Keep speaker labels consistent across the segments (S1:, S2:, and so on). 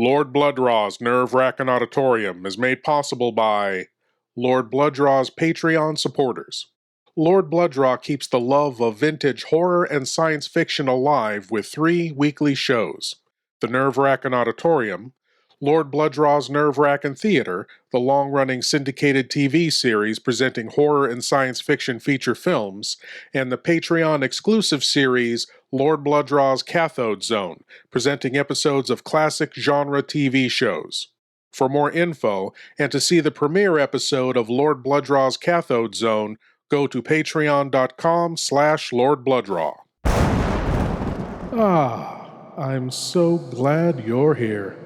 S1: Lord Blood-Rah's Nerve-Wrackin Auditorium is made possible by Lord Blood-Rah's Patreon supporters. Lord Blood-Rah keeps the love of vintage horror and science fiction alive with 3 weekly shows: the Nerve-Wrackin Auditorium, Lord Blood-Rah's Nerve-Wrackin Theater, the long-running syndicated TV series presenting horror and science fiction feature films, and the Patreon-exclusive series Lord Blood-Rah's Cathode Zone, presenting episodes of classic genre TV shows. For more info, and to see the premiere episode of Lord Blood-Rah's Cathode Zone, go to patreon.com/Lord Blood-Rah. I'm so glad you're here.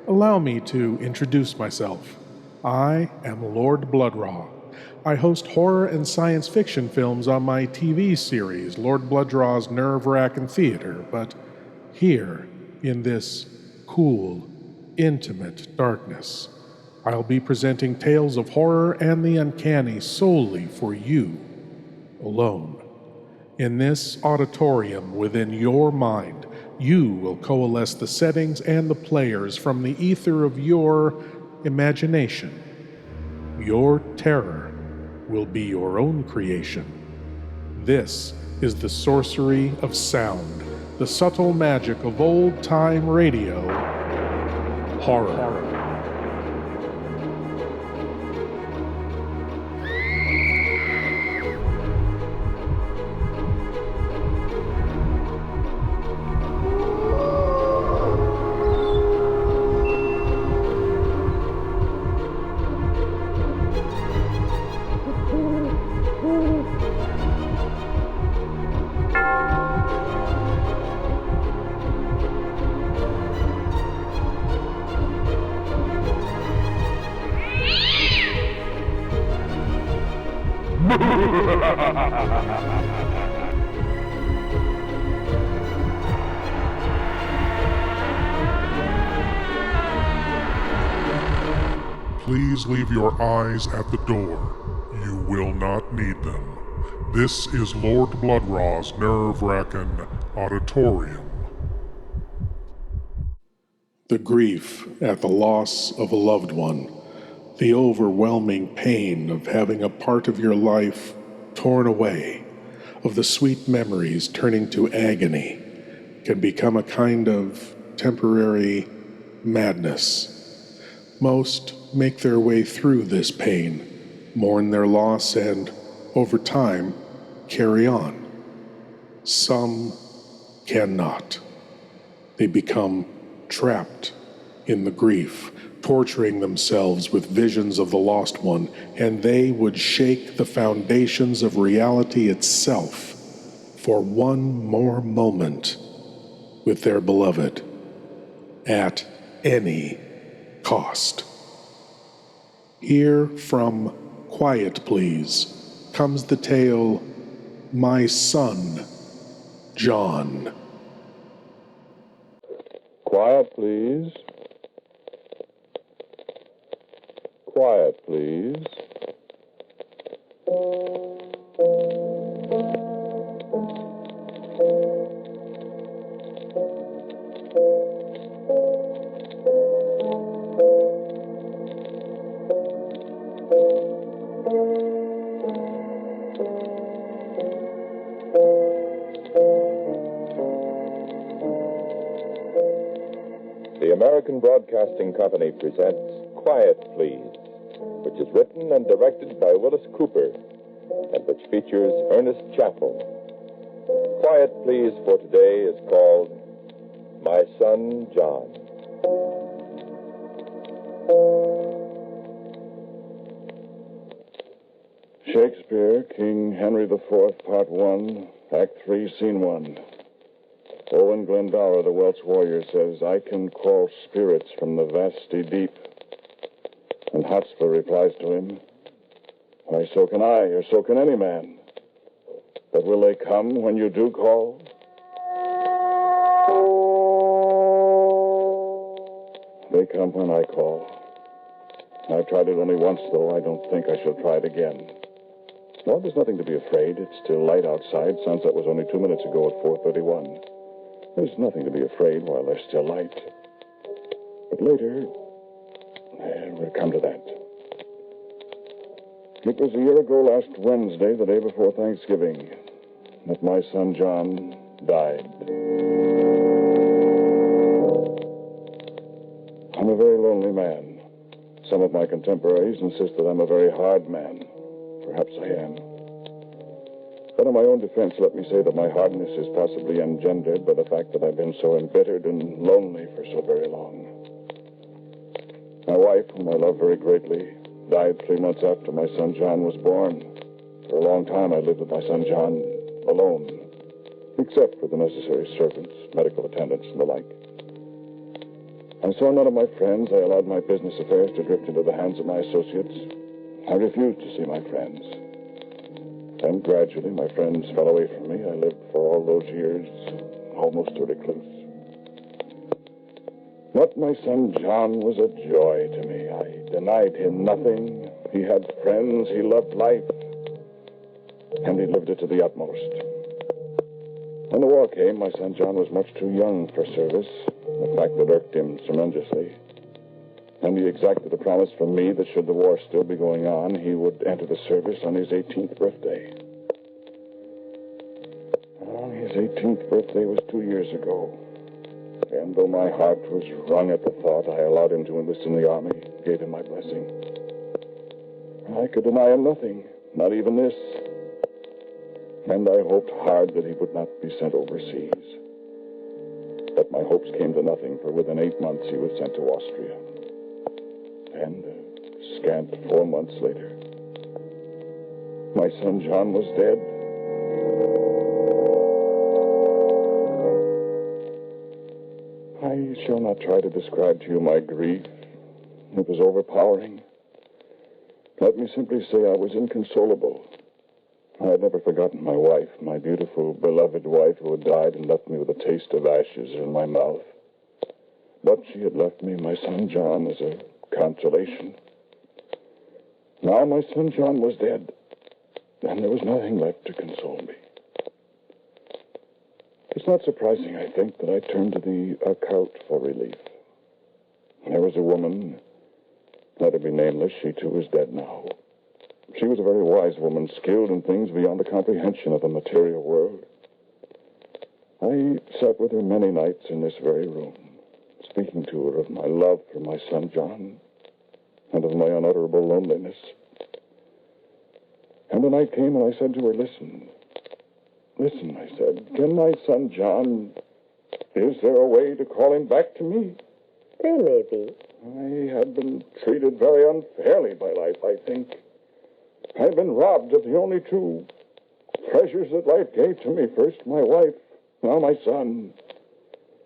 S1: Allow me to introduce myself. I am Lord Blood-Rah. I host horror and science fiction films on my TV series, Lord Blood-Rah's Nerve-Wrackin Theater, but here, in this cool, intimate darkness, I'll be presenting tales of horror and the uncanny solely for you, alone. In this auditorium within your mind, you will coalesce the settings and the players from the ether of your imagination. Your terror will be your own creation. This is the sorcery of sound, the subtle magic of old-time radio, horror.
S2: Please leave your eyes at the door. You will not need them. This is Lord Blood-Rah's Nerve-Wrackin Auditorium.
S1: The grief at the loss of a loved one, the overwhelming pain of having a part of your life torn away, of the sweet memories turning to agony, can become a kind of temporary madness. Most make their way through this pain, mourn their loss, and, over time, carry on. Some cannot. They become trapped in the grief, torturing themselves with visions of the lost one, and they would shake the foundations of reality itself for one more moment with their beloved, at any cost. Here from Quiet Please comes the tale, My Son, John.
S3: Quiet, please. Quiet, please. The American Broadcasting Company presents Quiet, Please, which is written and directed by Willis Cooper, and which features Ernest Chappell. Quiet, Please for today is called My Son, John.
S4: Shakespeare, King Henry IV, Part 1, Act 3, Scene 1. Owen Glendower, the Welsh warrior, says, I can call spirits from the vasty deep. And Hotspur replies to him, Why, so can I, or so can any man. But will they come when you do call? They come when I call. I've tried it only once, though. I don't think I shall try it again. Well, there's nothing to be afraid. It's still light outside. Sunset was only 2 minutes ago at 4:31. There's nothing to be afraid while there's still light. But later, we'll come to that. It was a year ago last Wednesday, the day before Thanksgiving, that my son John died. I'm a very lonely man. Some of my contemporaries insist that I'm a very hard man. Perhaps I am. But in my own defense, let me say that my hardness is possibly engendered by the fact that I've been so embittered and lonely for so very long. My wife, whom I love very greatly, died 3 months after my son John was born. For a long time, I lived with my son John alone, except for the necessary servants, medical attendants, and the like. I saw none of my friends. I allowed my business affairs to drift into the hands of my associates. I refused to see my friends. Then gradually, my friends fell away from me. I lived for all those years almost a recluse. But my son John was a joy to me. I denied him nothing. He had friends. He loved life. And he lived it to the utmost. When the war came, my son John was much too young for service, a fact that irked him tremendously. And he exacted a promise from me that should the war still be going on, he would enter the service on his 18th birthday. Oh, his 18th birthday was 2 years ago. And though my heart was wrung at the thought, I allowed him to enlist in the army, gave him my blessing. I could deny him nothing, not even this. And I hoped hard that he would not be sent overseas. But my hopes came to nothing, for within 8 months he was sent to Austria. And scant 4 months later, my son John was dead. I shall not try to describe to you my grief. It was overpowering. Let me simply say I was inconsolable. I had never forgotten my wife, my beautiful, beloved wife who had died and left me with a taste of ashes in my mouth. But she had left me my son John as a consolation. Now my son John was dead, and there was nothing left to console me. It's not surprising, I think, that I turned to the occult for relief. There was a woman, let her be nameless, she too is dead now. She was a very wise woman, skilled in things beyond the comprehension of the material world. I sat with her many nights in this very room, speaking to her of my love for my son John and of my unutterable loneliness. And the night came and I said to her, listen, I said, can my son John, is there a way to call him back to me?
S5: There may be.
S4: I have been treated very unfairly by life, I think. I've been robbed of the only two treasures that life gave to me. First, my wife, now my son.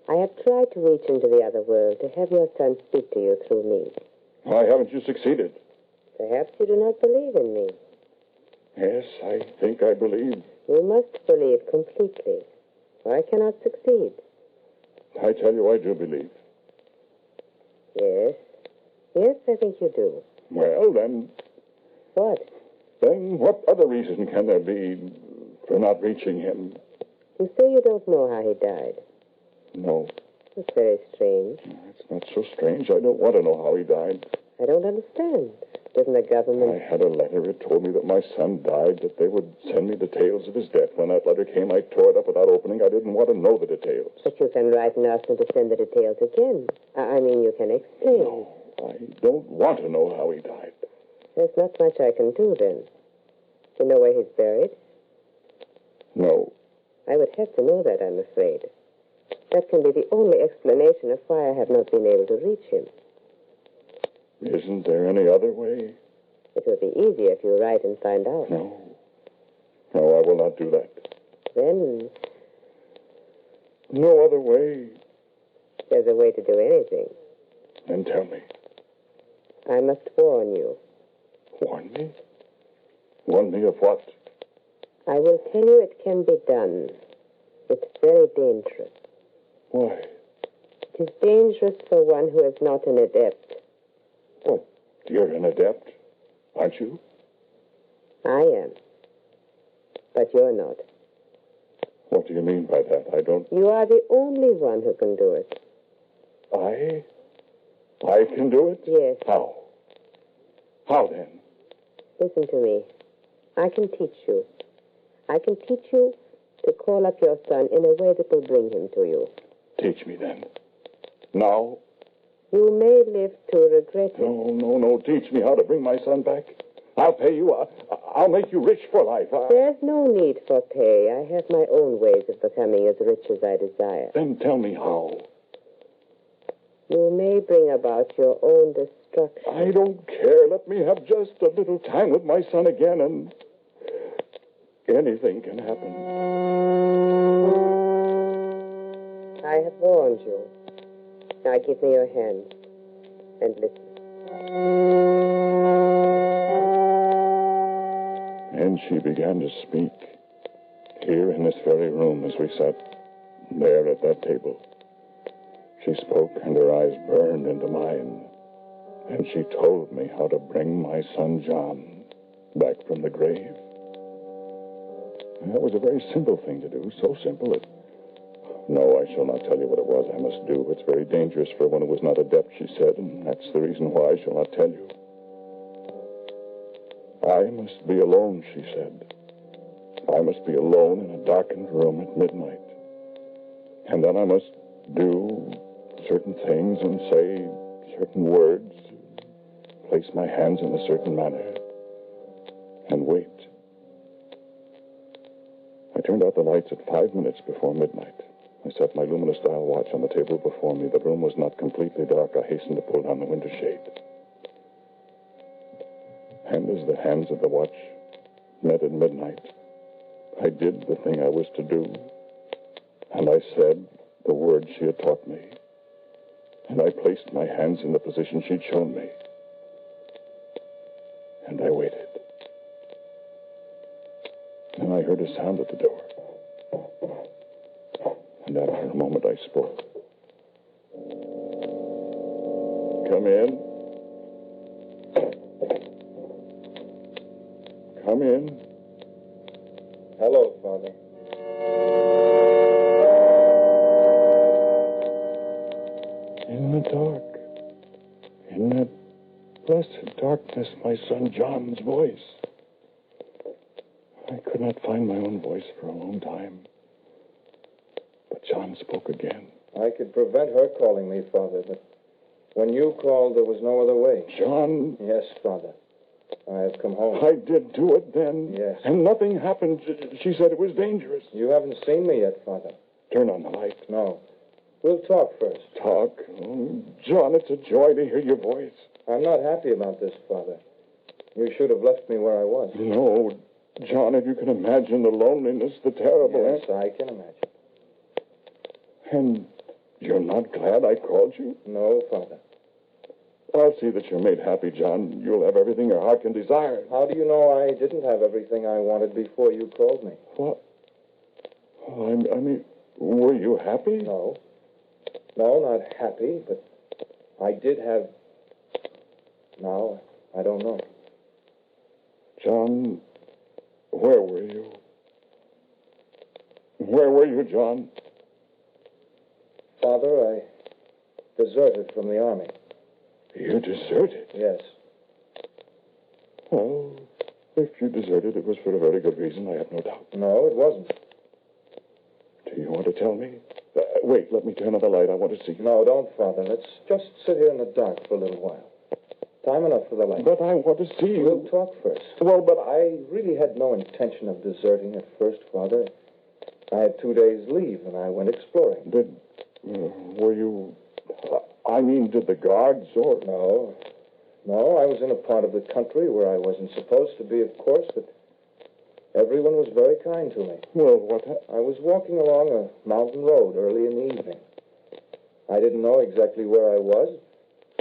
S5: I have tried to reach into the other world to have your son speak to you through me.
S4: Why haven't you succeeded?
S5: Perhaps you do not believe in me.
S4: Yes, I think I believe.
S5: You must believe completely, or I cannot succeed.
S4: I tell you, I do believe.
S5: Yes. Yes, I think you do.
S4: Well, then...
S5: What?
S4: Then what other reason can there be for not reaching him?
S5: You say you don't know how he died.
S4: No.
S5: It's very strange.
S4: It's not so strange. I don't want to know how he died.
S5: I don't understand. Didn't the government...
S4: I had a letter. It told me that my son died, that they would send me details of his death. When that letter came, I tore it up without opening. I didn't want to know the details.
S5: But you can write and ask them to send the details again. I mean, you can explain.
S4: No, I don't want to know how he died.
S5: There's not much I can do, then. You know where he's buried?
S4: No.
S5: I would have to know that, I'm afraid. That can be the only explanation of why I have not been able to reach him.
S4: Isn't there any other way?
S5: It would be easier if you write and find out.
S4: No. No, I will not do that.
S5: Then
S4: No other way.
S5: there's a way to do anything.
S4: Then tell me.
S5: I must warn you.
S4: Warn me? Warn me of what?
S5: I will tell you it can be done. It's very dangerous.
S4: Why?
S5: It is dangerous for one who is not an adept.
S4: What? You're an adept, aren't you?
S5: I am. But you're not.
S4: What do you mean by that? I don't...
S5: You are the only one who can do it.
S4: I? I can do it?
S5: Yes.
S4: How? How then?
S5: Listen to me. I can teach you. I can teach you to call up your son in a way that will bring him to you.
S4: Teach me then. Now?
S5: You may live to regret it.
S4: No. Teach me how to bring my son back. I'll pay you. I'll make you rich for life.
S5: There's no need for pay. I have my own ways of becoming as rich as I desire.
S4: Then tell me how.
S5: You may bring about your own destruction.
S4: I don't care. Let me have just a little time with my son again, and anything can happen.
S5: I have warned you. Now give me your hand and listen.
S4: And she began to speak, here in this very room as we sat there at that table. She spoke, and her eyes burned into mine. And she told me how to bring my son John back from the grave. And that was a very simple thing to do, so simple that... No, I shall not tell you what it was I must do. It's very dangerous for one who is not adept, she said, and that's the reason why I shall not tell you. I must be alone, she said. I must be alone in a darkened room at midnight. And then I must do certain things and say certain words, place my hands in a certain manner, and wait. I turned out the lights at 5 minutes before midnight. I set my luminous dial watch on the table before me. The room was not completely dark. I hastened to pull down the window shade. And as the hands of the watch met at midnight, I did the thing I was to do. And I said the words she had taught me. And I placed my hands in the position she'd shown me. And I waited. And I heard a sound at the door. And after a moment I spoke. Come in. Come in.
S6: Hello, Father.
S4: In the dark, in that blessed darkness, my son John's voice. I could not find my own voice for a long time. But John spoke again.
S6: I could prevent her calling me, Father, but when you called, there was no other way.
S4: John...
S6: Yes, Father. I have come home.
S4: I did do it then.
S6: Yes.
S4: And nothing happened. She said it was dangerous.
S6: You haven't seen me yet, Father.
S4: Turn on the light.
S6: No. We'll talk first.
S4: Talk? Oh, John, it's a joy to hear your voice.
S6: I'm not happy about this, Father. You should have left me where I was.
S4: No, John, if you can imagine the loneliness, the terrible...
S6: Yes, I can imagine.
S4: And you're not glad I called you?
S6: No, Father.
S4: I'll see that you're made happy, John. You'll have everything your heart can desire.
S6: How do you know I didn't have everything I wanted before you called me?
S4: What? Oh, I mean, were you happy?
S6: No. No, not happy, but I did have... Now, I don't know.
S4: John, where were you? Where were you, John?
S6: Father, I deserted from the army.
S4: You deserted?
S6: Yes.
S4: Well, if you deserted, it was for a very good reason, I have no doubt.
S6: No, it wasn't.
S4: Do you want to tell me? Wait, let me turn on the light. I want to see you.
S6: No, don't, Father. Let's just sit here in the dark for a little while. Time enough for the light.
S4: But I want to see you.
S6: We'll talk first.
S4: Well, but
S6: I really had no intention of deserting at first, Father. I had 2 days' leave, and I went exploring.
S4: Were you... I mean, did the guards or...
S6: No. No, I was in a part of the country where I wasn't supposed to be, of course, but everyone was very kind to me.
S4: Well, what...
S6: I was walking along a mountain road early in the evening. I didn't know exactly where I was.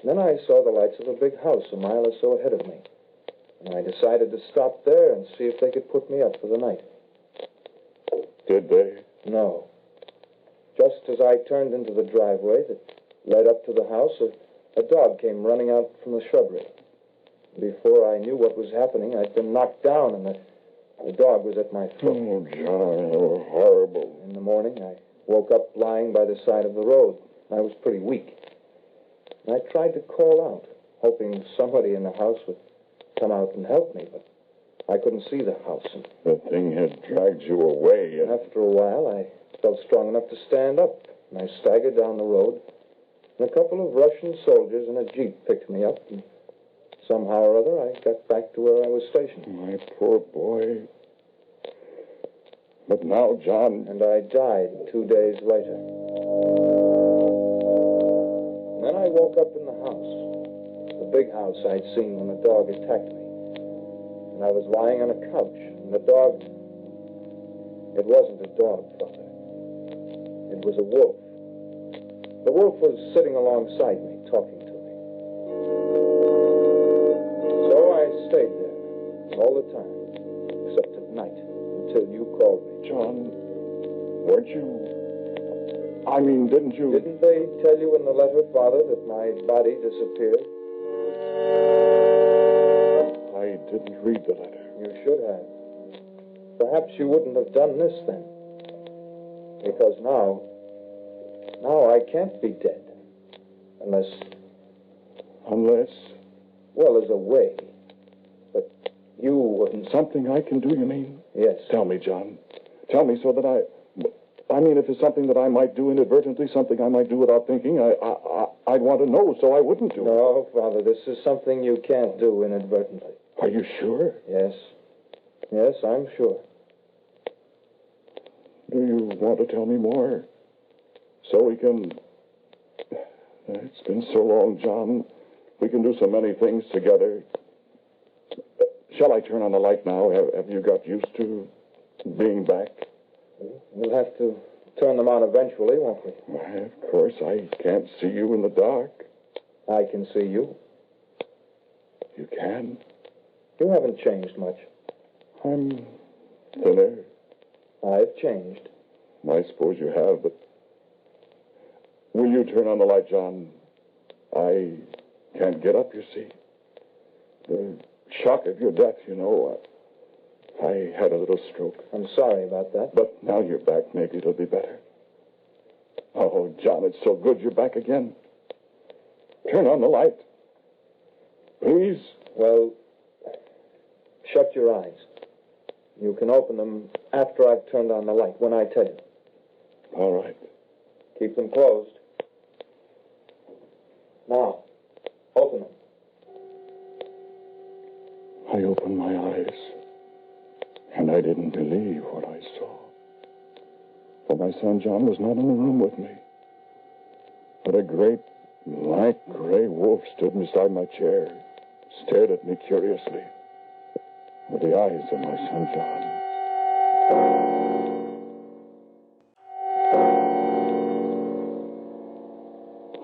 S6: Then I saw the lights of a big house a mile or so ahead of me. And I decided to stop there and see if they could put me up for the night.
S4: Did they?
S6: No. Just as I turned into the driveway that led up to the house, a dog came running out from the shrubbery. Before I knew what was happening, I'd been knocked down, and the dog was at my throat.
S4: Oh, John, oh, horrible.
S6: In the morning, I woke up lying by the side of the road. I was pretty weak. And I tried to call out, hoping somebody in the house would come out and help me, but I couldn't see the house. And
S4: The thing had dragged you away.
S6: after a while, I felt strong enough to stand up, and I staggered down the road. And a couple of Russian soldiers in a jeep picked me up, and somehow or other I got back to where I was stationed.
S4: My poor boy. But now, John...
S6: And I died 2 days later. And then I woke up in the house, the big house I'd seen when the dog attacked me. And I was lying on a couch, and the dog... It wasn't a dog, Father. It was a wolf. The wolf was sitting alongside me, talking to me. So I stayed there all the time, except at night, until you called me.
S4: John, weren't you... I mean, didn't you...
S6: Didn't they tell you in the letter, Father, that my body disappeared?
S4: I didn't read the letter.
S6: You should have. Perhaps you wouldn't have done this then. Because now I can't be dead. Unless,
S4: Unless...
S6: well, there's a way. But you wouldn't.
S4: Something I can do, you mean?
S6: Yes.
S4: Tell me, John. Tell me so that I mean, if it's something that I might do inadvertently, something I might do without thinking, I'd want to know so I wouldn't do it.
S6: No, Father, this is something you can't do inadvertently.
S4: Are you sure?
S6: Yes. Yes, I'm sure.
S4: Do you want to tell me more? So we can... It's been so long, John. We can do so many things together. Shall I turn on the light now? Have you got used to being back?
S6: We'll have to turn them on eventually, won't we?
S4: Why, of course, I can't see you in the dark.
S6: I can see you.
S4: You can.
S6: You haven't changed much.
S4: I'm thinner.
S6: I've changed.
S4: I suppose you have, but... Will you turn on the light, John? I can't get up, you see. The shock of your death, you know. I had a little stroke.
S6: I'm sorry about that.
S4: But now you're back, maybe it'll be better. Oh, John, it's so good you're back again. Turn on the light. Please.
S6: Well, shut your eyes. You can open them after I've turned on the light, when I tell you.
S4: All right.
S6: Keep them closed. Now, open them.
S4: I opened my eyes, and I didn't believe what I saw. For my son John was not in the room with me, but a great, lank, gray wolf stood beside my chair, stared at me curiously, with the eyes of my son John.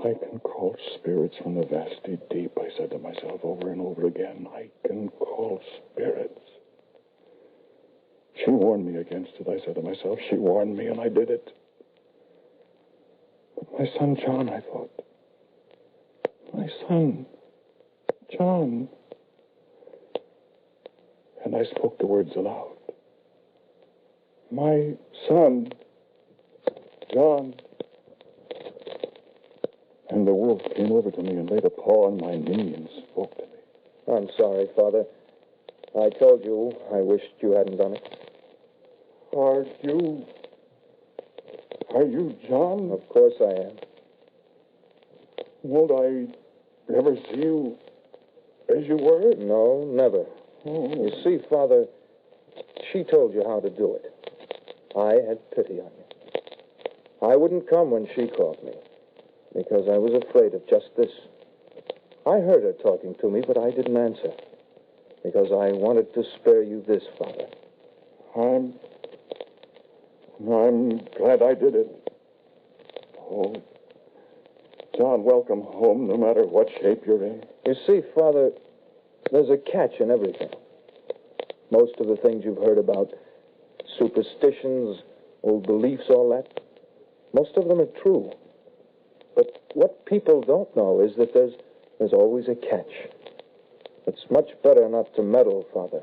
S4: I can call spirits from the vasty deep, I said to myself over and over again. I can call spirits. She warned me against it, I said to myself. She warned me, and I did it. But my son John, I thought. My son John. And I spoke the words aloud. My son John. And the wolf came over to me and laid a paw on my knee and spoke to me.
S6: I'm sorry, Father. I told you I wished you hadn't done it.
S4: Are you John?
S6: Of course I am.
S4: Won't I ever see you as you were?
S6: No, never.
S4: Oh.
S6: You see, Father, she told you how to do it. I had pity on you. I wouldn't come when she called me, because I was afraid of just this. I heard her talking to me, but I didn't answer, because I wanted to spare you this, Father.
S4: I'm glad I did it. Oh, John, welcome home, no matter what shape you're in.
S6: You see, Father, there's a catch in everything. Most of the things you've heard about, superstitions, old beliefs, all that, most of them are true. But what people don't know is that there's always a catch. It's much better not to meddle, Father.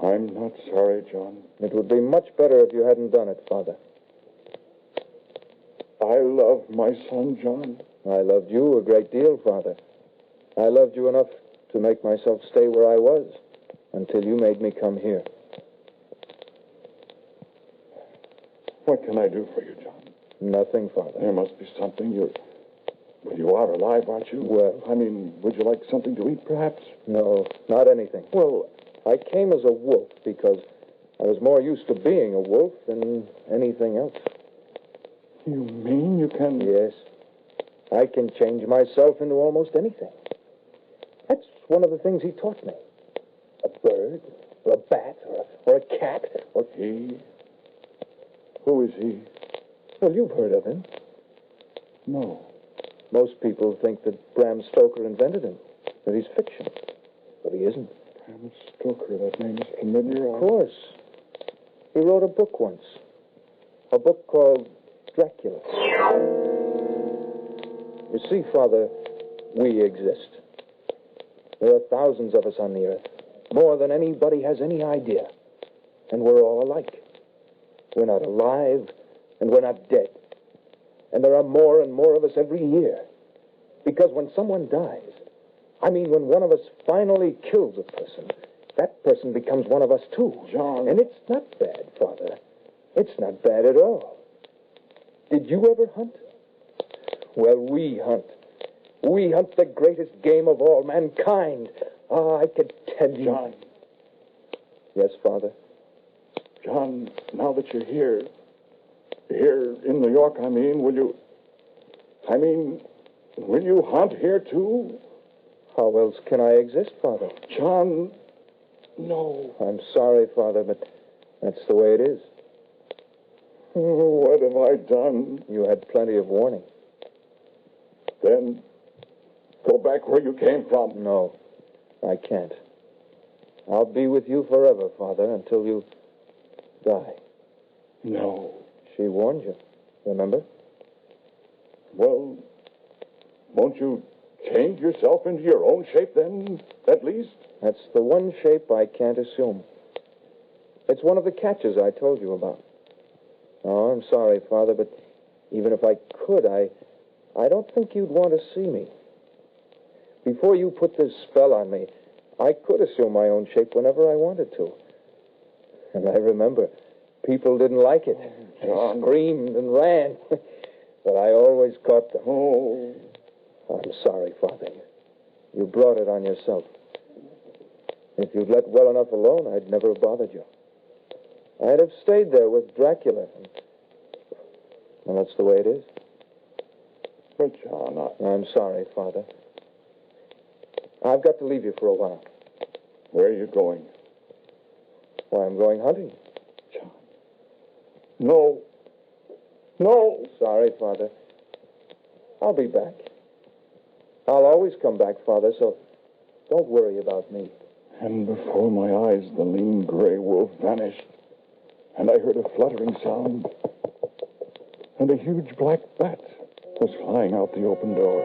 S4: I'm not sorry, John.
S6: It would be much better if you hadn't done it, Father.
S4: I love my son, John.
S6: I loved you a great deal, Father. I loved you enough to make myself stay where I was until you made me come here.
S4: What can I do for you, John?
S6: Nothing, Father.
S4: There must be something. Well, you are alive, aren't you?
S6: Well,
S4: I mean, would you like something to eat, perhaps?
S6: No, not anything. Well, I came as a wolf because I was more used to being a wolf than anything else.
S4: You mean you can...
S6: Yes. I can change myself into almost anything. That's one of the things he taught me. A bird, or a bat, or a cat, or...
S4: He? Who is he?
S6: Well, you've heard of him.
S4: No.
S6: Most people think that Bram Stoker invented him, that he's fiction. But he isn't.
S4: Bram Stoker, that name is familiar.
S6: Of course. He wrote a book once. A book called Dracula. You see, Father, we exist. There are thousands of us on the earth, more than anybody has any idea. And we're all alike. We're not alive, and we're not dead. And there are more and more of us every year. Because when someone dies, I mean when one of us finally kills a person, that person becomes one of us too.
S4: John.
S6: And it's not bad, Father. It's not bad at all. Did you ever hunt? Well, we hunt. We hunt the greatest game of all, mankind. Ah, I could tell you.
S4: John.
S6: Yes, Father?
S4: John, now that you're here in New York, will you hunt here too?
S6: How else can I exist, Father?
S4: John, no.
S6: I'm sorry, Father, but that's the way it is.
S4: Oh, what have I done?
S6: You had plenty of warning.
S4: Then go back where you came from.
S6: No, I can't. I'll be with you forever, Father, until you die.
S4: No.
S6: She warned you, remember?
S4: Well, won't you change yourself into your own shape then, at least?
S6: That's the one shape I can't assume. It's one of the catches I told you about. Oh, I'm sorry, Father, but even if I could, I don't think you'd want to see me. Before you put this spell on me, I could assume my own shape whenever I wanted to. And I remember, people didn't like it. They
S4: John.
S6: screamed and ran. But I always caught them.
S4: Oh.
S6: I'm sorry, Father. You brought it on yourself. If you'd let well enough alone, I'd never have bothered you. I'd have stayed there with Dracula. Well, that's the way it is.
S4: But, John,
S6: I'm sorry, Father. I've got to leave you for a while.
S4: where are you going?
S6: Why, I'm going hunting.
S4: John. No. No.
S6: Sorry, Father. I'll be back. I'll always come back, Father, so don't worry about me.
S4: And before my eyes, the lean gray wolf vanished. And I heard a fluttering sound. And a huge black bat was flying out the open door.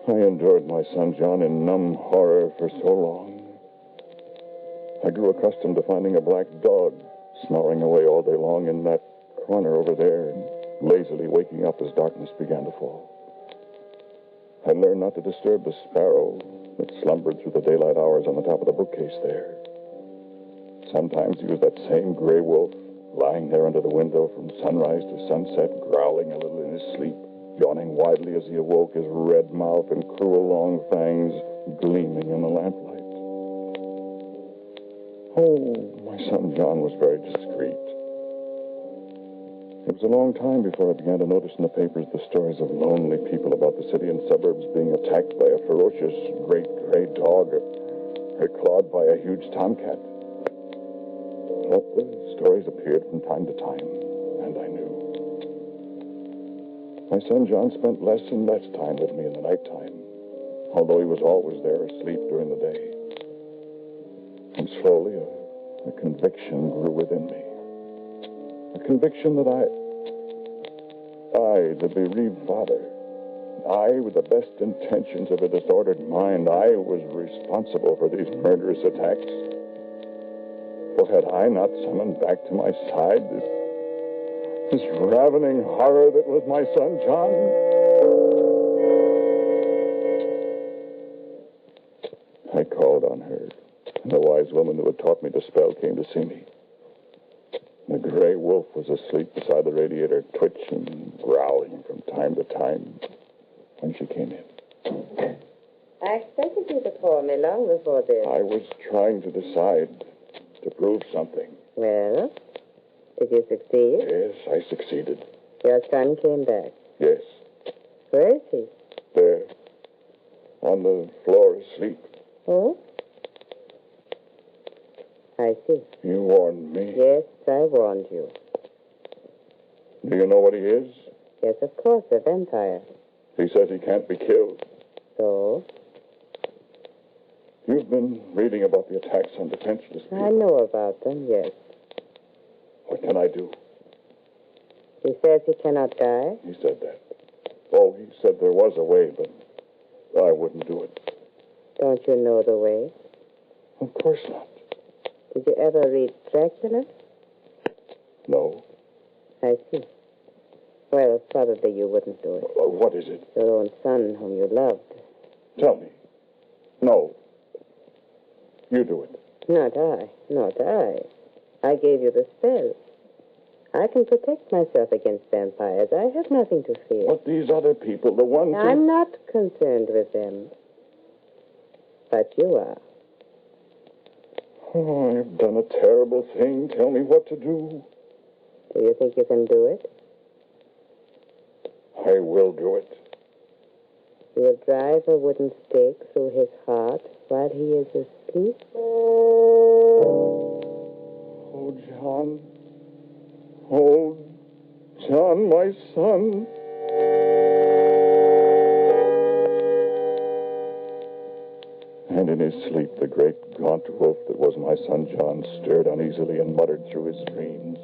S4: I endured my son John in numb horror for so long. I grew accustomed to finding a black dog snoring away all day long in that corner over there, lazily waking up as darkness began to fall. I learned not to disturb the sparrow that slumbered through the daylight hours on the top of the bookcase there. Sometimes he was that same gray wolf, lying there under the window from sunrise to sunset, growling a little in his sleep, yawning widely as he awoke, his red mouth and cruel long fangs gleaming in the lamplight. Oh, my son John was very discreet. It was a long time before I began to notice in the papers the stories of lonely people about the city and suburbs being attacked by a ferocious great gray dog or clawed by a huge tomcat. But the stories appeared from time to time, and I knew. My son John spent less and less time with me in the nighttime, although he was always there asleep during the day. And slowly a conviction grew within me. A conviction that I, the bereaved father, I, with the best intentions of a disordered mind, I was responsible for these murderous attacks. For had I not summoned back to my side This ravening horror that was my son, John. I called on her, and the wise woman who had taught me to spell came to see me. The gray wolf was asleep beside the radiator, twitching and growling from time to time when she came in.
S5: I expected you to call me long before this.
S4: I was trying to decide, to prove something.
S5: Well, did you succeed?
S4: Yes, I succeeded.
S5: Your son came back.
S4: Yes,
S5: Where is he?
S4: there, on the floor asleep.
S5: Oh? I see.
S4: You warned me.
S5: Yes, I warned you.
S4: Do you know what he is?
S5: Yes, of course, a vampire.
S4: He says he can't be killed.
S5: So?
S4: You've been reading about the attacks on defenseless people.
S5: I know about them, yes.
S4: What can I do?
S5: He says he cannot die.
S4: He said that. Oh, he said there was a way, but I wouldn't do it.
S5: Don't you know the way?
S4: Of course not.
S5: Did you ever read Dracula?
S4: No.
S5: I see. Well, probably you wouldn't do it.
S4: What is it?
S5: Your own son, whom you loved.
S4: Tell me. No. You do it.
S5: Not I. Not I. I gave you the spell. I can protect myself against vampires. I have nothing to fear.
S4: But these other people, the ones who...
S5: I'm not concerned with them. But you are.
S4: Oh, I've done a terrible thing. Tell me what to do.
S5: Do you think you can do it?
S4: I will do it.
S5: You will drive a wooden stake through his heart while he is asleep?
S4: Oh, John. Oh, John, my son. And in his sleep, the great gaunt wolf that was my son John stirred uneasily and muttered through his dreams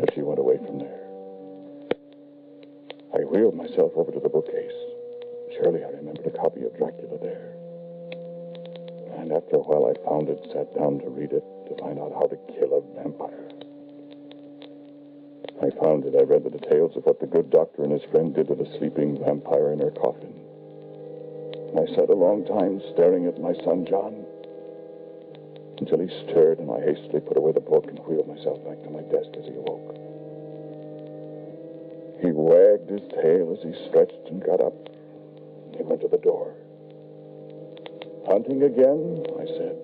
S4: as she went away from there. I wheeled myself over to the bookcase. Surely I remembered a copy of Dracula there. And after a while I found it, sat down to read it, to find out how to kill a vampire. I found it. I read the details of what the good doctor and his friend did to the sleeping vampire in her coffin. I sat a long time staring at my son John until he stirred, and I hastily put away the book and wheeled myself back to my desk as he awoke. He wagged his tail as he stretched and got up. He went to the door. Hunting again, I said.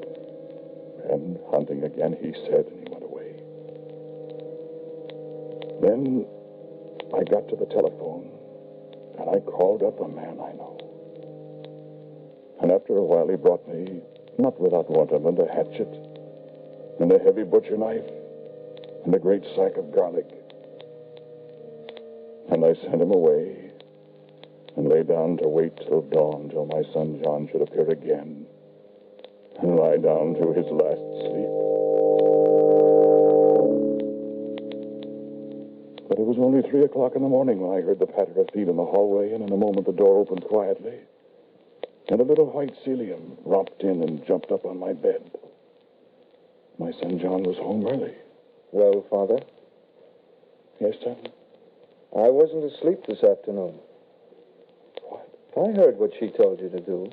S4: And hunting again, he said, and he went away. Then I got to the telephone, and I called up a man I know. And after a while, he brought me, not without wonderment, a hatchet, and a heavy butcher knife, and a great sack of garlic. And I sent him away, and lay down to wait till dawn, till my son John should appear again, and lie down to his last sleep. But it was only 3 o'clock in the morning when I heard the patter of feet in the hallway, and in a moment the door opened quietly, and a little white Celium romped in and jumped up on my bed. My son John was home early.
S6: Well, Father,
S4: Yes, son?
S6: I wasn't asleep this afternoon.
S4: What?
S6: I heard what she told you to do.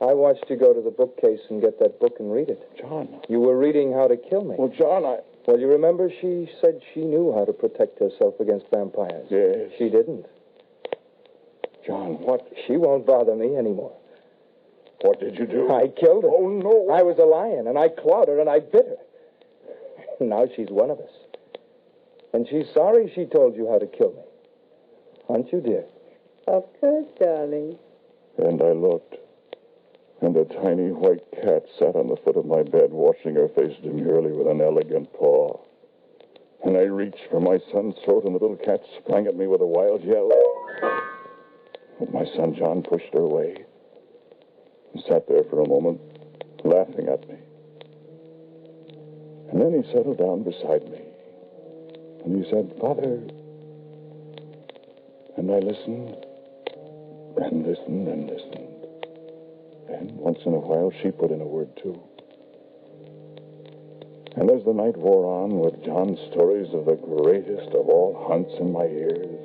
S6: I watched you go to the bookcase and get that book and read it.
S4: John.
S6: You were reading How to Kill Me.
S4: Well, John,
S6: Well, you remember she said she knew how to protect herself against vampires.
S4: Yes.
S6: She didn't.
S4: John, what?
S6: She won't bother me anymore.
S4: What did you do?
S6: I killed her.
S4: Oh, no.
S6: I was a lion, and I clawed her, and I bit her. Now she's one of us. And she's sorry she told you how to kill me. Aren't you, dear?
S5: Of course, darling.
S4: And I looked, and a tiny white cat sat on the foot of my bed, washing her face demurely with an elegant paw. And I reached for my son's throat, and the little cat sprang at me with a wild yell. But my son John pushed her away and sat there for a moment, laughing at me. And then he settled down beside me, and he said, "Father." And I listened, and listened, and listened. And once in a while, she put in a word, too. And as the night wore on, with John's stories of the greatest of all hunts in my ears,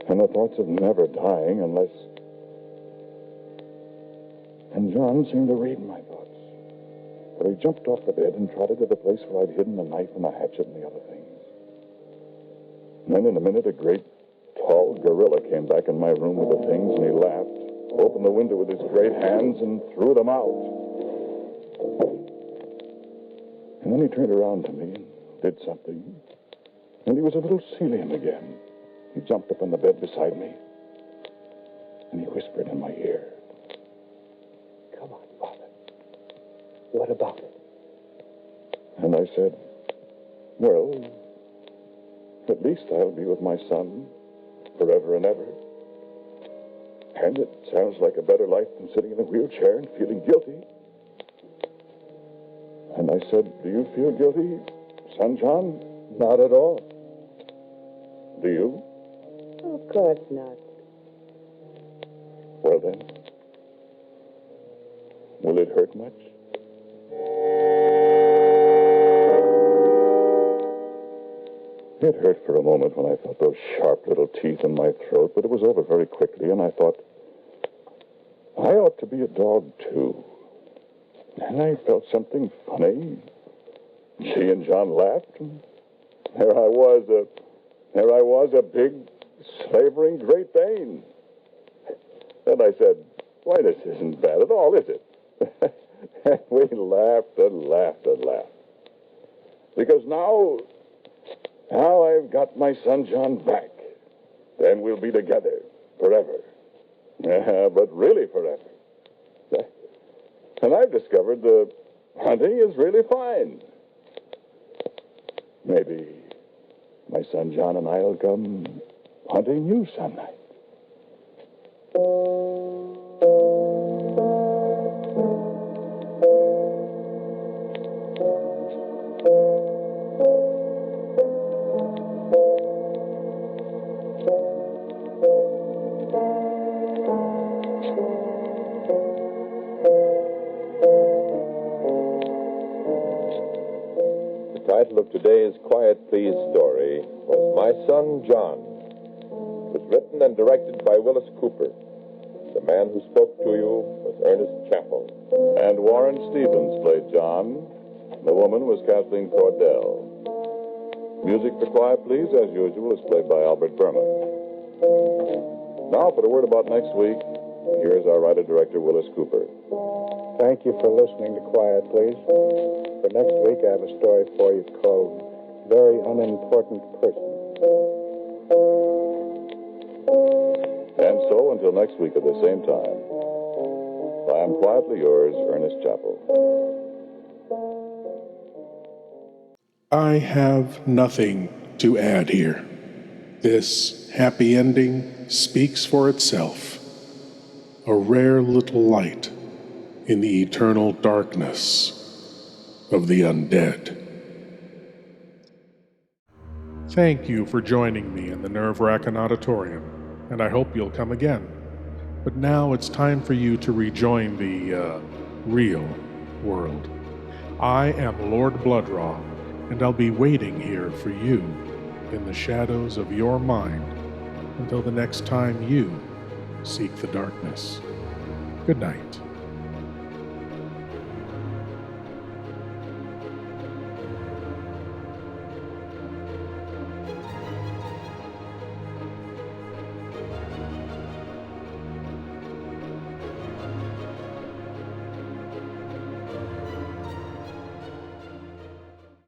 S4: and the thoughts of never dying unless... And John seemed to read my thoughts. For he jumped off the bed and trotted to the place where I'd hidden the knife and the hatchet and the other things. And then in a minute, a great, tall gorilla came back in my room with the things, and he laughed, opened the window with his great hands, and threw them out. And then he turned around to me and did something. And he was a little Celian again. He jumped up on the bed beside me, and he whispered in my ear.
S6: Come on, Father. What about it?
S4: And I said, well, at least I'll be with my son forever and ever. And it sounds like a better life than sitting in a wheelchair and feeling guilty. And I said, do you feel guilty, son John?
S6: Not at all.
S4: Do you?
S5: Of course not.
S4: Well then, will it hurt much? It hurt for a moment when I felt those sharp little teeth in my throat, but it was over very quickly, and I thought, I ought to be a dog, too. And I felt something funny. She and John laughed, and there I was, a big, slavering Great Dane. And I said, why, this isn't bad at all, is it? And we laughed and laughed and laughed. Because now I've got my son John back. Then we'll be together forever. But really forever. And I've discovered the hunting is really fine. Maybe my son John and I'll come hunting you some night.
S3: The title of today's Quiet Please story was My Son John. It was written and directed by Willis Cooper. The man who spoke to you was Ernest Chappell.
S4: And Warren Stevens played John. The woman was Kathleen Cordell. Music for Quiet Please, as usual, is played by Albert Berman. Now, for the word about next week, here's our writer-director, Willis Cooper.
S7: Thank you for listening to Quiet Please. For next week, I have a story for you called Very Unimportant Person.
S4: And so, until next week at the same time, I am quietly yours, Ernest Chappell.
S1: I have nothing to add here. This happy ending speaks for itself. A rare little light in the eternal darkness of the undead. Thank you for joining me in the Nerve-Wrackin Auditorium, and I hope you'll come again. But now it's time for you to rejoin the, real world. I am Lord Blood-Rah, and I'll be waiting here for you in the shadows of your mind until the next time you seek the darkness. Good night.